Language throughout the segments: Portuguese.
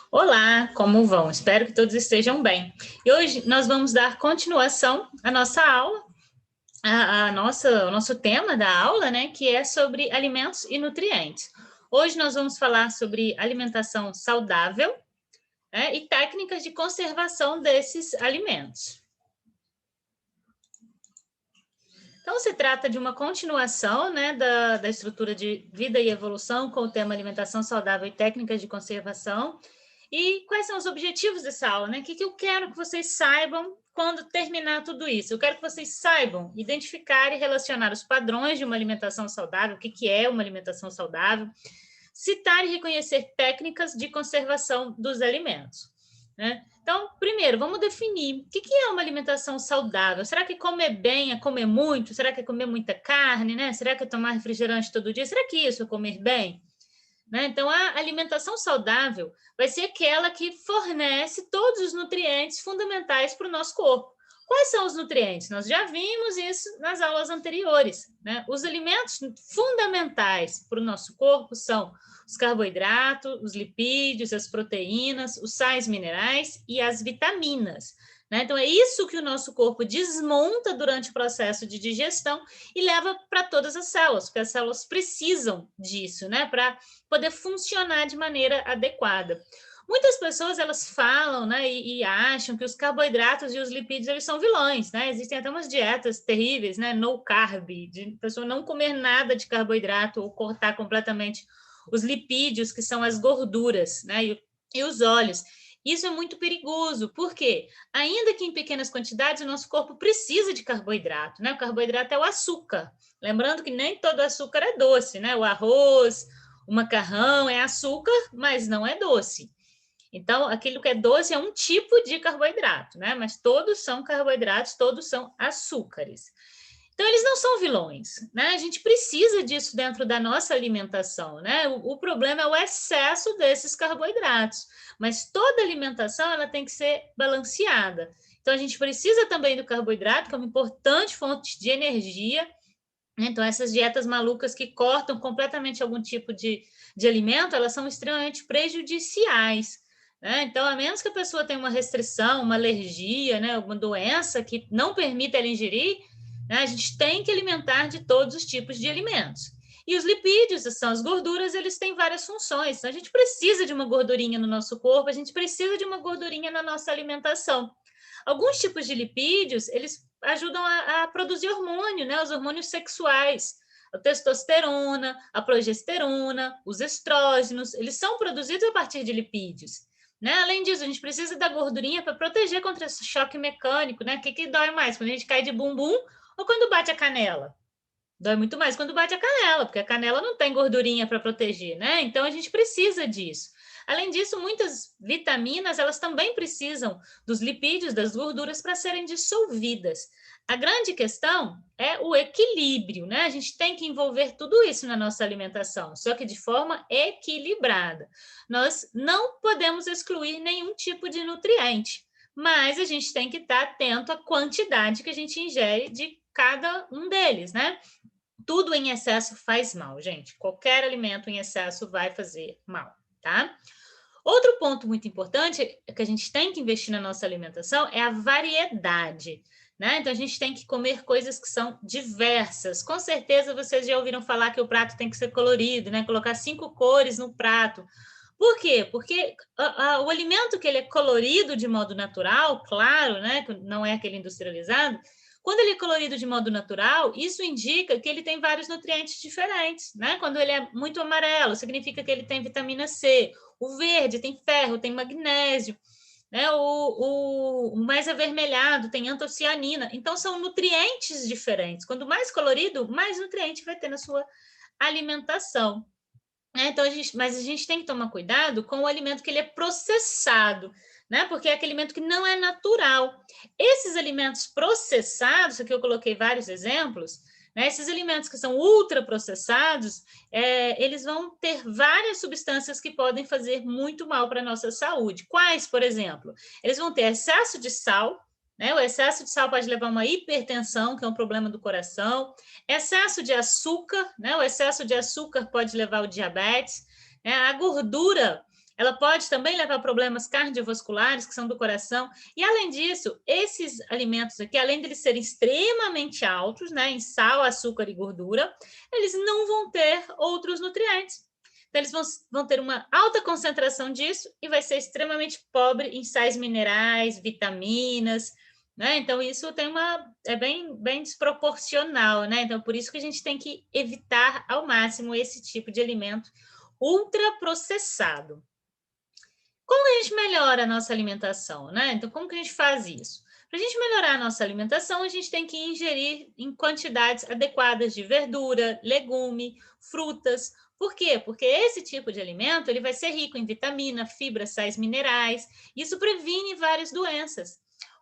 Olá, como vão? Espero que todos estejam bem. E hoje nós vamos dar continuação à nossa aula, o nosso tema da aula, né, que é sobre alimentos e nutrientes. Hoje nós vamos falar sobre alimentação saudável, né, e técnicas de conservação desses alimentos. Então, se trata de uma continuação, né, da estrutura de vida e evolução com o tema alimentação saudável e técnicas de conservação. E quais são os objetivos dessa aula, né? O que eu quero que vocês saibam quando terminar tudo isso? Eu quero que vocês saibam identificar e relacionar os padrões de uma alimentação saudável, o que é uma alimentação saudável, citar e reconhecer técnicas de conservação dos alimentos, né? Então, primeiro, vamos definir o que é uma alimentação saudável. Será que comer bem é comer muito? Será que é comer muita carne, né? Será que é tomar refrigerante todo dia? Será que isso é comer bem? Né? Então, a alimentação saudável vai ser aquela que fornece todos os nutrientes fundamentais para o nosso corpo. Quais são os nutrientes? Nós já vimos isso nas aulas anteriores, né? Os alimentos fundamentais para o nosso corpo são os carboidratos, os lipídios, as proteínas, os sais minerais e as vitaminas. Né? Então, é isso que o nosso corpo desmonta durante o processo de digestão e leva para todas as células, porque as células precisam disso, né? Para poder funcionar de maneira adequada. Muitas pessoas elas falam, né, e acham que os carboidratos e os lipídios eles são vilões, né? Existem até umas dietas terríveis, né, no carb, de pessoa não comer nada de carboidrato ou cortar completamente os lipídios, que são as gorduras, né, e os óleos. Isso é muito perigoso, porque ainda que em pequenas quantidades, o nosso corpo precisa de carboidrato, né? O carboidrato é o açúcar. Lembrando que nem todo açúcar é doce, né? O arroz, o macarrão é açúcar, mas não é doce. Então, aquilo que é doce é um tipo de carboidrato, né? Mas todos são carboidratos, todos são açúcares. Então, eles não são vilões, né? A gente precisa disso dentro da nossa alimentação, né? O problema é o excesso desses carboidratos. Mas toda alimentação, ela tem que ser balanceada. Então, a gente precisa também do carboidrato, que é uma importante fonte de energia. Então, essas dietas malucas que cortam completamente algum tipo de alimento, elas são extremamente prejudiciais. Né? Então, a menos que a pessoa tenha uma restrição, uma alergia, né, alguma doença que não permita ela ingerir, né, a gente tem que alimentar de todos os tipos de alimentos. E os lipídios, são as gorduras, eles têm várias funções. Então, a gente precisa de uma gordurinha no nosso corpo, a gente precisa de uma gordurinha na nossa alimentação. Alguns tipos de lipídios, eles ajudam a produzir hormônio, né? Os hormônios sexuais, a testosterona, a progesterona, os estrógenos, eles são produzidos a partir de lipídios. Né? Além disso, a gente precisa da gordurinha para proteger contra esse choque mecânico, né? O que dói mais? Quando a gente cai de bumbum ou quando bate a canela? Dói muito mais quando bate a canela, porque a canela não tem gordurinha para proteger, né? Então a gente precisa disso. Além disso, muitas vitaminas, elas também precisam dos lipídios, das gorduras para serem dissolvidas. A grande questão é o equilíbrio, né? A gente tem que envolver tudo isso na nossa alimentação, só que de forma equilibrada. Nós não podemos excluir nenhum tipo de nutriente, mas a gente tem que estar atento à quantidade que a gente ingere de cada um deles, né? Tudo em excesso faz mal, gente. Qualquer alimento em excesso vai fazer mal, tá? Outro ponto muito importante que a gente tem que investir na nossa alimentação é a variedade, né? Então a gente tem que comer coisas que são diversas. Com certeza vocês já ouviram falar que o prato tem que ser colorido, né? Colocar 5 cores no prato. Por quê? Porque o alimento que ele é colorido de modo natural, claro, né? Que não é aquele industrializado. Quando ele é colorido de modo natural, isso indica que ele tem vários nutrientes diferentes, né? Quando ele é muito amarelo, significa que ele tem vitamina C. O verde tem ferro, tem magnésio. Né? O mais avermelhado tem antocianina. Então, são nutrientes diferentes. Quanto mais colorido, mais nutriente vai ter na sua alimentação. Então, mas a gente tem que tomar cuidado com o alimento que ele é processado, né? Porque é aquele alimento que não é natural. Esses alimentos processados, aqui eu coloquei vários exemplos, né? Esses alimentos que são ultraprocessados, eles vão ter várias substâncias que podem fazer muito mal para a nossa saúde. Quais, por exemplo? Eles vão ter excesso de sal, né? O excesso de sal pode levar a uma hipertensão, que é um problema do coração. Excesso de açúcar, né? O excesso de açúcar pode levar ao diabetes. Né? A gordura, ela pode também levar a problemas cardiovasculares, que são do coração, e além disso, esses alimentos aqui, além de eles serem extremamente altos, né, em sal, açúcar e gordura, eles não vão ter outros nutrientes. Então, eles vão ter uma alta concentração disso e vai ser extremamente pobre em sais minerais, vitaminas, né? Então, isso é bem desproporcional, né? Então, por isso que a gente tem que evitar ao máximo esse tipo de alimento ultraprocessado. Como a gente melhora a nossa alimentação, né? Então, como que a gente faz isso? Para a gente melhorar a nossa alimentação, a gente tem que ingerir em quantidades adequadas de verdura, legume, frutas. Por quê? Porque esse tipo de alimento ele vai ser rico em vitamina, fibra, sais minerais. Isso previne várias doenças.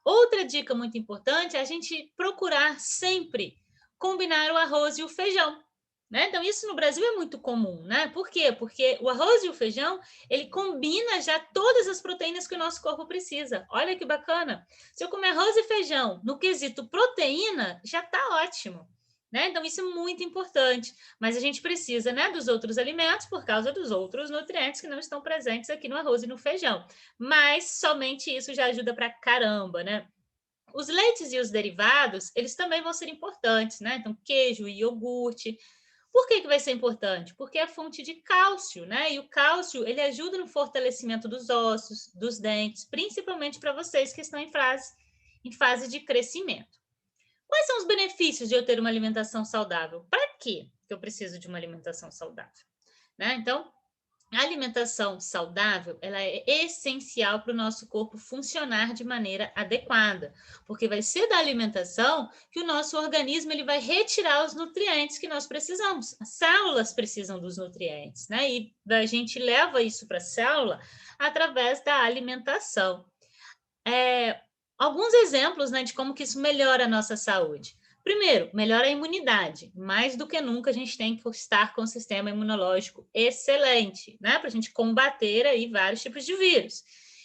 Outra dica muito importante é a gente procurar sempre combinar o arroz e o feijão. Né? Então, isso no Brasil é muito comum, né? Por quê? Porque o arroz e o feijão, ele combina já todas as proteínas que o nosso corpo precisa. Olha que bacana. Se eu comer arroz e feijão no quesito proteína, já está ótimo. Né? Então, isso é muito importante. Mas a gente precisa, né, dos outros alimentos por causa dos outros nutrientes que não estão presentes aqui no arroz e no feijão. Mas somente isso já ajuda pra caramba, né? Os leites e os derivados, eles também vão ser importantes, né? Então, queijo e iogurte. Por que vai ser importante? Porque é fonte de cálcio, né? E o cálcio, ele ajuda no fortalecimento dos ossos, dos dentes, principalmente para vocês que estão em fase de crescimento. Quais são os benefícios de eu ter uma alimentação saudável? Para que eu preciso de uma alimentação saudável? Né? Então, a alimentação saudável, ela é essencial para o nosso corpo funcionar de maneira adequada, porque vai ser da alimentação que o nosso organismo ele vai retirar os nutrientes que nós precisamos. As células precisam dos nutrientes, né? E a gente leva isso para a célula através da alimentação. Alguns exemplos, né, de como que isso melhora a nossa saúde. Primeiro, melhora a imunidade. Mais do que nunca, a gente tem que estar com o sistema imunológico excelente, né? Para a gente combater aí vários tipos de vírus.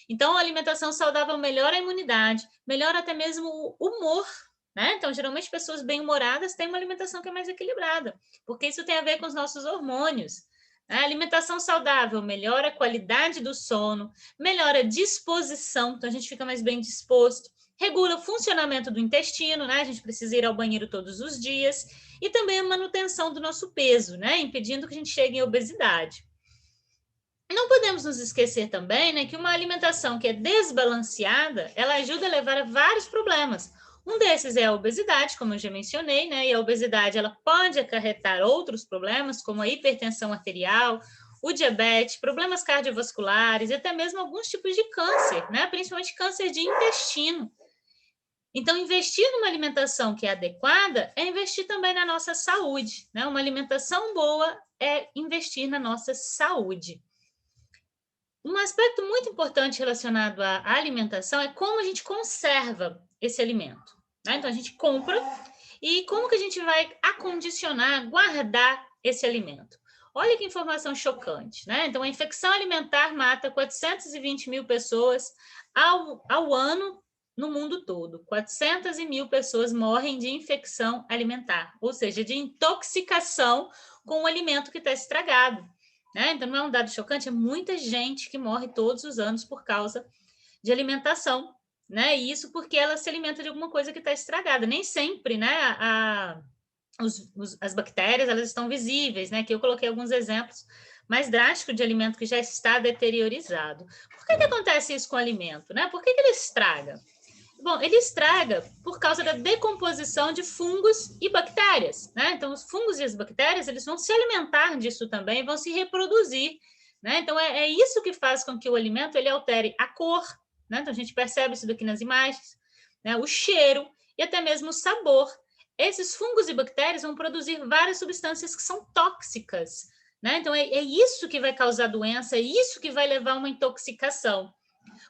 Então, a alimentação saudável melhora a imunidade, melhora até mesmo o humor, né? Então, geralmente, pessoas bem-humoradas têm uma alimentação que é mais equilibrada, porque isso tem a ver com os nossos hormônios. A alimentação saudável melhora a qualidade do sono, melhora a disposição, então a gente fica mais bem disposto, regula o funcionamento do intestino, né? A gente precisa ir ao banheiro todos os dias, e também a manutenção do nosso peso, né? Impedindo que a gente chegue em obesidade. Não podemos nos esquecer também, né, que uma alimentação que é desbalanceada, ela ajuda a levar a vários problemas. Um desses é a obesidade, como eu já mencionei, né? E a obesidade ela pode acarretar outros problemas, como a hipertensão arterial, o diabetes, problemas cardiovasculares e até mesmo alguns tipos de câncer, né? Principalmente câncer de intestino. Então, investir numa alimentação que é adequada é investir também na nossa saúde, né? Uma alimentação boa é investir na nossa saúde. Um aspecto muito importante relacionado à alimentação é como a gente conserva esse alimento. Né? Então, a gente compra e como que a gente vai acondicionar, guardar esse alimento. Olha que informação chocante, né? Então, a infecção alimentar mata 420 mil pessoas ao ano no mundo todo. 400 mil pessoas morrem de infecção alimentar, ou seja, de intoxicação com o alimento que está estragado. Né? Então, não é um dado chocante, é muita gente que morre todos os anos por causa de alimentação, né? E isso porque ela se alimenta de alguma coisa que está estragada. Nem sempre, né, as bactérias elas estão visíveis, né? Que eu coloquei alguns exemplos mais drásticos de alimento que já está deteriorizado. Por que acontece isso com o alimento, né? Por que ele estraga? Bom, ele estraga por causa da decomposição de fungos e bactérias, né? Então, os fungos e as bactérias, eles vão se alimentar disso também, vão se reproduzir, né? Então, é isso que faz com que o alimento, ele altere a cor, né? Então, a gente percebe isso daqui nas imagens, né? O cheiro e até mesmo o sabor. Esses fungos e bactérias vão produzir várias substâncias que são tóxicas, né? Então, é isso que vai causar doença, é isso que vai levar a uma intoxicação.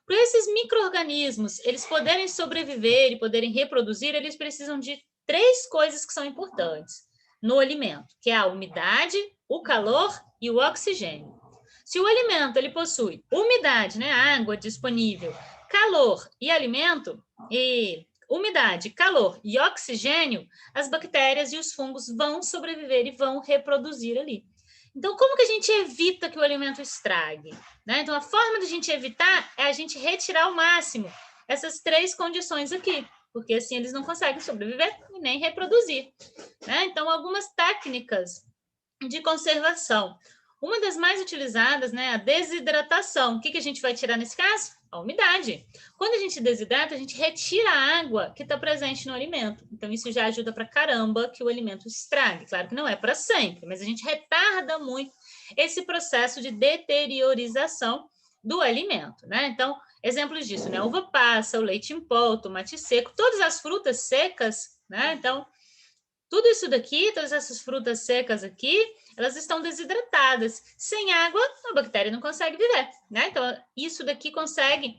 Para esses micro-organismos eles poderem sobreviver e poderem reproduzir, eles precisam de 3 coisas que são importantes no alimento, que é a umidade, o calor e o oxigênio. Se o alimento ele possui umidade, né, água disponível, calor e alimento, e umidade, calor e oxigênio, as bactérias e os fungos vão sobreviver e vão reproduzir ali. Então, como que a gente evita que o alimento estrague? Né? Então, a forma de a gente evitar é a gente retirar ao máximo essas 3 condições aqui, porque assim eles não conseguem sobreviver e nem reproduzir. Né? Então, algumas técnicas de conservação. Uma das mais utilizadas, né, a desidratação. O que a gente vai tirar nesse caso? A umidade. Quando a gente desidrata, a gente retira a água que está presente no alimento. Então, isso já ajuda para caramba que o alimento estrague. Claro que não é para sempre, mas a gente retarda muito esse processo de deteriorização do alimento, né? Então, exemplos disso, né? Uva passa, o leite em pó, o tomate seco, todas as frutas secas, né? Então, tudo isso daqui, todas essas frutas secas aqui, elas estão desidratadas. Sem água, a bactéria não consegue viver, né? Então, isso daqui consegue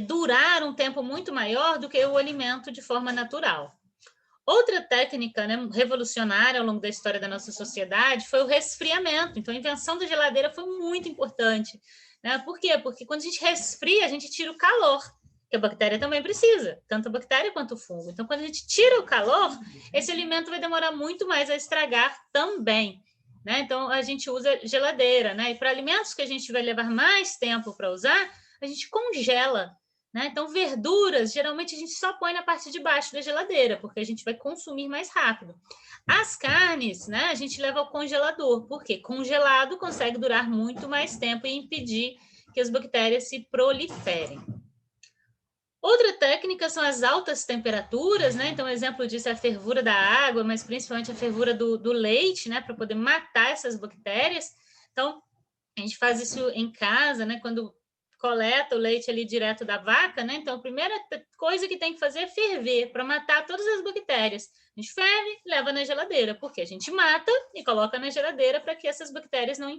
durar um tempo muito maior do que o alimento de forma natural. Outra técnica, né, revolucionária ao longo da história da nossa sociedade foi o resfriamento. Então, a invenção da geladeira foi muito importante. Né? Por quê? Porque quando a gente resfria, a gente tira o calor, que a bactéria também precisa, tanto a bactéria quanto o fungo. Então, quando a gente tira o calor, esse alimento vai demorar muito mais a estragar também. Né? Então, a gente usa geladeira. Né? E para alimentos que a gente vai levar mais tempo para usar, a gente congela. Né? Então, verduras, geralmente a gente só põe na parte de baixo da geladeira, porque a gente vai consumir mais rápido. As carnes, né, a gente leva ao congelador, porque congelado consegue durar muito mais tempo e impedir que as bactérias se proliferem. Outra técnica são as altas temperaturas, né? Então, exemplo disso é a fervura da água, mas principalmente a fervura do leite, né? Para poder matar essas bactérias. Então, a gente faz isso em casa, né? Quando coleta o leite ali direto da vaca, né? Então, a primeira coisa que tem que fazer é ferver para matar todas as bactérias. A gente ferve, leva na geladeira, porque a gente mata e coloca na geladeira para que essas bactérias não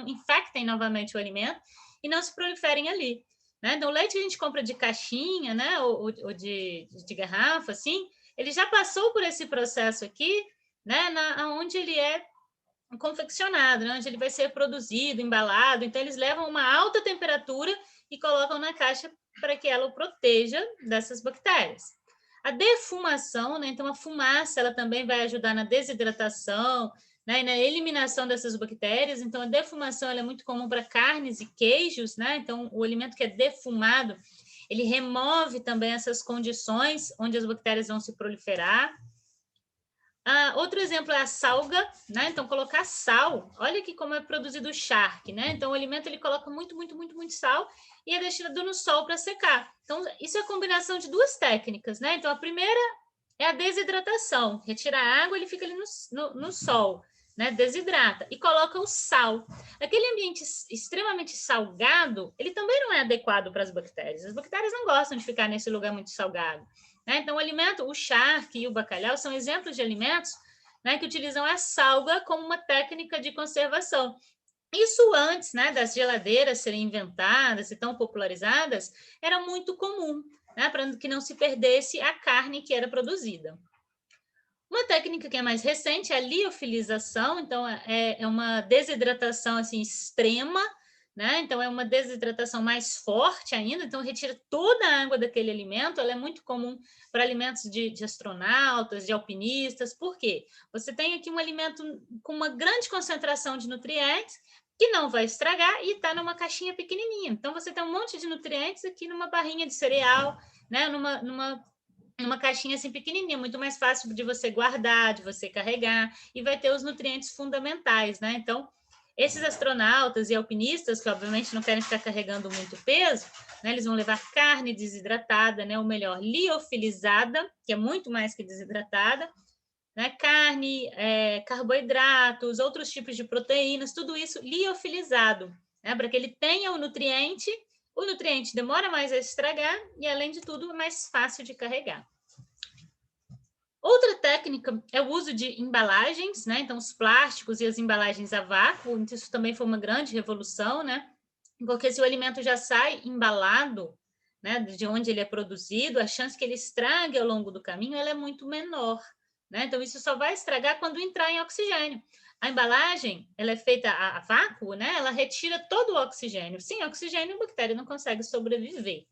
infectem novamente o alimento e não se proliferem ali. Né? Então, o leite que a gente compra de caixinha, né? Ou de garrafa, assim, ele já passou por esse processo aqui, né? Onde ele é confeccionado, né? Onde ele vai ser produzido, embalado. Então, eles levam uma alta temperatura e colocam na caixa para que ela o proteja dessas bactérias. A defumação, né? Então, a fumaça ela também vai ajudar na desidratação, né? E na eliminação dessas bactérias. Então, a defumação ela é muito comum para carnes e queijos, né? Então, o alimento que é defumado, ele remove também essas condições onde as bactérias vão se proliferar. Outro exemplo é a salga, né? Então, colocar sal. Olha aqui como é produzido o charque, né? Então, o alimento ele coloca muito sal e é deixado no sol para secar. Então, isso é a combinação de 2 técnicas, né? Então, a primeira é a desidratação. Retira a água, ele fica ali no sol, né? Desidrata e coloca o sal. Aquele ambiente extremamente salgado, ele também não é adequado para as bactérias. As bactérias não gostam de ficar nesse lugar muito salgado. Né? Então, o alimento, o charque e o bacalhau são exemplos de alimentos, né, que utilizam a salga como uma técnica de conservação. Isso antes, né, das geladeiras serem inventadas e tão popularizadas, era muito comum, né, para que não se perdesse a carne que era produzida. Uma técnica que é mais recente é a liofilização, então é uma desidratação assim extrema, né? Então é uma desidratação mais forte ainda, então retira toda a água daquele alimento. Ela é muito comum para alimentos de astronautas, de alpinistas. Por quê? Você tem aqui um alimento com uma grande concentração de nutrientes que não vai estragar e está numa caixinha pequenininha. Então você tem um monte de nutrientes aqui numa barrinha de cereal, né? Numa caixinha assim pequenininha, muito mais fácil de você guardar, de você carregar, e vai ter os nutrientes fundamentais, né? Então, esses astronautas e alpinistas, que obviamente não querem ficar carregando muito peso, né? Eles vão levar carne desidratada, né? Ou melhor, liofilizada, que é muito mais que desidratada, né? Carne, carboidratos, outros tipos de proteínas, tudo isso liofilizado, né? Para que ele tenha o nutriente demora mais a estragar e, além de tudo, é mais fácil de carregar. Outra técnica é o uso de embalagens, né? Então, os plásticos e as embalagens a vácuo, isso também foi uma grande revolução, né? Porque se o alimento já sai embalado, né, de onde ele é produzido, a chance que ele estrague ao longo do caminho ela é muito menor, né? Então, isso só vai estragar quando entrar em oxigênio. A embalagem, ela é feita a vácuo, né? Ela retira todo o oxigênio. Sem oxigênio, a bactéria não consegue sobreviver.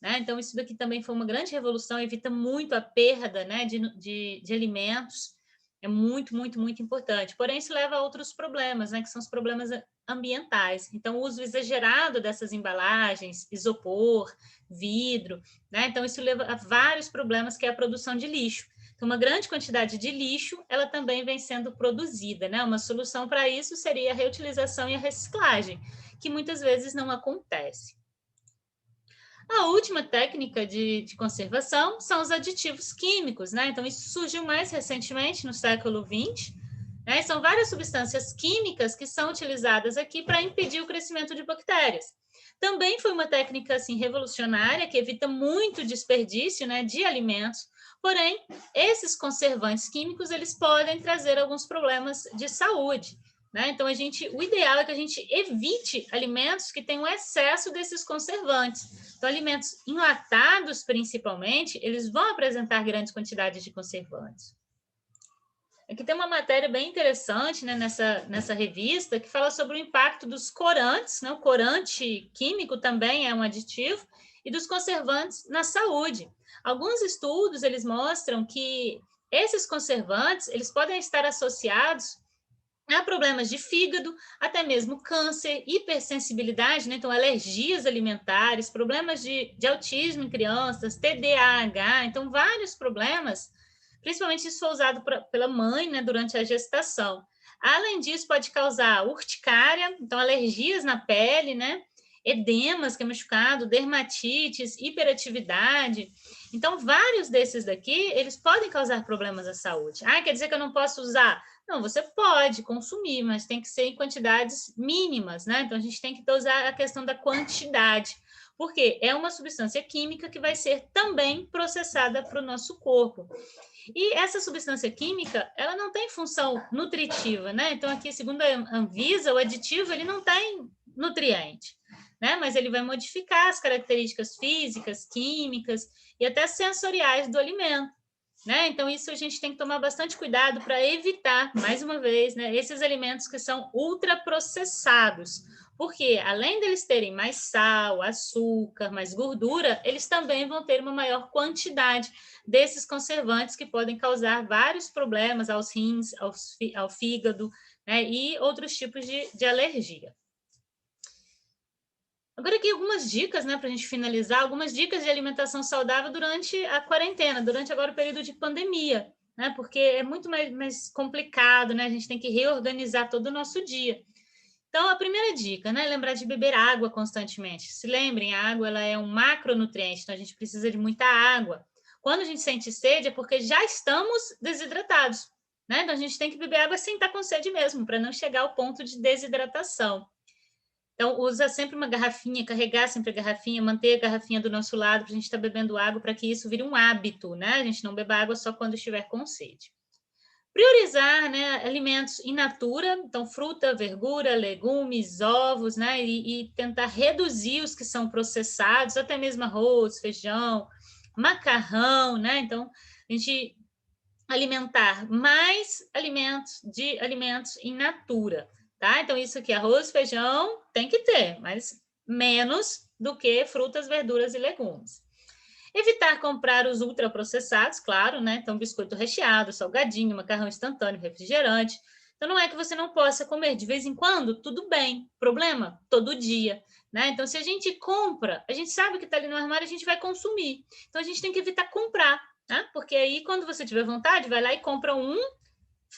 Né? Então, isso daqui também foi uma grande revolução, evita muito a perda, né, de alimentos. É muito, muito, muito importante. Porém, isso leva a outros problemas, né, que são os problemas ambientais. Então, o uso exagerado dessas embalagens, isopor, vidro, né? Então, isso leva a vários problemas, que é a produção de lixo. Então, uma grande quantidade de lixo, ela também vem sendo produzida, né? Uma solução para isso seria a reutilização e a reciclagem, que muitas vezes não acontece. A última técnica de conservação são os aditivos químicos, né? Então, isso surgiu mais recentemente, no século XX, né? São várias substâncias químicas que são utilizadas aqui para impedir o crescimento de bactérias. Também foi uma técnica assim revolucionária que evita muito desperdício, né, de alimentos. Porém, esses conservantes químicos eles podem trazer alguns problemas de saúde, né? Então, o ideal é que a gente evite alimentos que tenham excesso desses conservantes. Então, alimentos enlatados, principalmente, eles vão apresentar grandes quantidades de conservantes. Aqui tem uma matéria bem interessante, né, nessa revista, que fala sobre o impacto dos corantes, né? O corante químico também é um aditivo, e dos conservantes na saúde. Alguns estudos, eles mostram que esses conservantes, eles podem estar associados a problemas de fígado, até mesmo câncer, hipersensibilidade, né? Então, alergias alimentares, problemas de autismo em crianças, TDAH, então, vários problemas, principalmente se for usado pela mãe, né, durante a gestação. Além disso, pode causar urticária, então, alergias na pele, né? Edemas, que é machucado, dermatites, hiperatividade. Então, vários desses daqui, eles podem causar problemas à saúde. Ah, quer dizer que eu não posso usar? Não, você pode consumir, mas tem que ser em quantidades mínimas, né? Então, a gente tem que dosar a questão da quantidade, porque é uma substância química que vai ser também processada para o nosso corpo. E essa substância química, ela não tem função nutritiva, né? Então, aqui, segundo a Anvisa, o aditivo, ele não tem nutriente, né? Mas ele vai modificar as características físicas, químicas e até sensoriais do alimento. Né? Então, isso a gente tem que tomar bastante cuidado para evitar, mais uma vez, né, esses alimentos que são ultraprocessados, porque além deles terem mais sal, açúcar, mais gordura, eles também vão ter uma maior quantidade desses conservantes que podem causar vários problemas aos rins, ao fígado, né, e outros tipos de alergia. Agora aqui algumas dicas, né, para a gente finalizar, algumas dicas de alimentação saudável durante a quarentena, durante agora o período de pandemia, né, porque é muito mais complicado, né, a gente tem que reorganizar todo o nosso dia. Então, a primeira dica, né, é lembrar de beber água constantemente. Se lembrem, a água ela é um macronutriente, então a gente precisa de muita água. Quando a gente sente sede é porque já estamos desidratados, né, então a gente tem que beber água sem estar com sede mesmo, para não chegar ao ponto de desidratação. Então, usa sempre uma garrafinha, carregar sempre a garrafinha, manter a garrafinha do nosso lado para a gente estar bebendo água, para que isso vire um hábito, né? A gente não beba água só quando estiver com sede. Priorizar, né, alimentos in natura, então fruta, verdura, legumes, ovos, né? E tentar reduzir os que são processados, até mesmo arroz, feijão, macarrão, né? Então, a gente alimentar mais alimentos in natura, tá? Então, isso aqui, arroz, feijão, tem que ter, mas menos do que frutas, verduras e legumes. Evitar comprar os ultraprocessados, claro, né? Então, biscoito recheado, salgadinho, macarrão instantâneo, refrigerante. Então, não é que você não possa comer de vez em quando, tudo bem. Problema? Todo dia, né? Então, se a gente compra, a gente sabe que está ali no armário, a gente vai consumir. Então, a gente tem que evitar comprar, né? Porque aí, quando você tiver vontade, vai lá e compra um,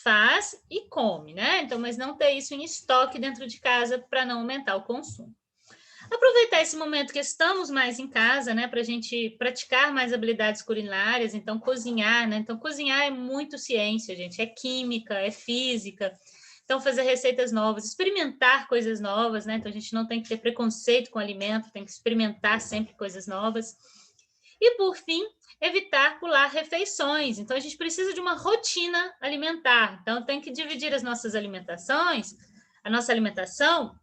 faz e come, né? Então, mas não ter isso em estoque dentro de casa para não aumentar o consumo. Aproveitar esse momento que estamos mais em casa, né, para a gente praticar mais habilidades culinárias, então cozinhar, né? Então, cozinhar é muito ciência, gente, é química, é física. Então, fazer receitas novas, experimentar coisas novas, né? Então, a gente não tem que ter preconceito com o alimento, tem que experimentar sempre coisas novas. E, por fim, evitar pular refeições. Então, a gente precisa de uma rotina alimentar. Então, tem que dividir as nossas alimentações, a nossa alimentação,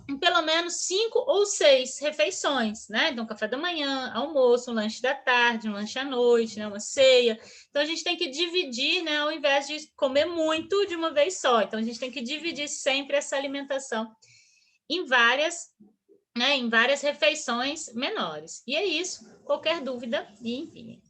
em pelo menos 5 ou 6 refeições, né? Então, café da manhã, almoço, um lanche da tarde, um lanche à noite, né? Uma ceia. Então, a gente tem que dividir, né? Ao invés de comer muito de uma vez só. Então, a gente tem que dividir sempre essa alimentação em várias refeições menores. E é isso. Qualquer dúvida, me enviem.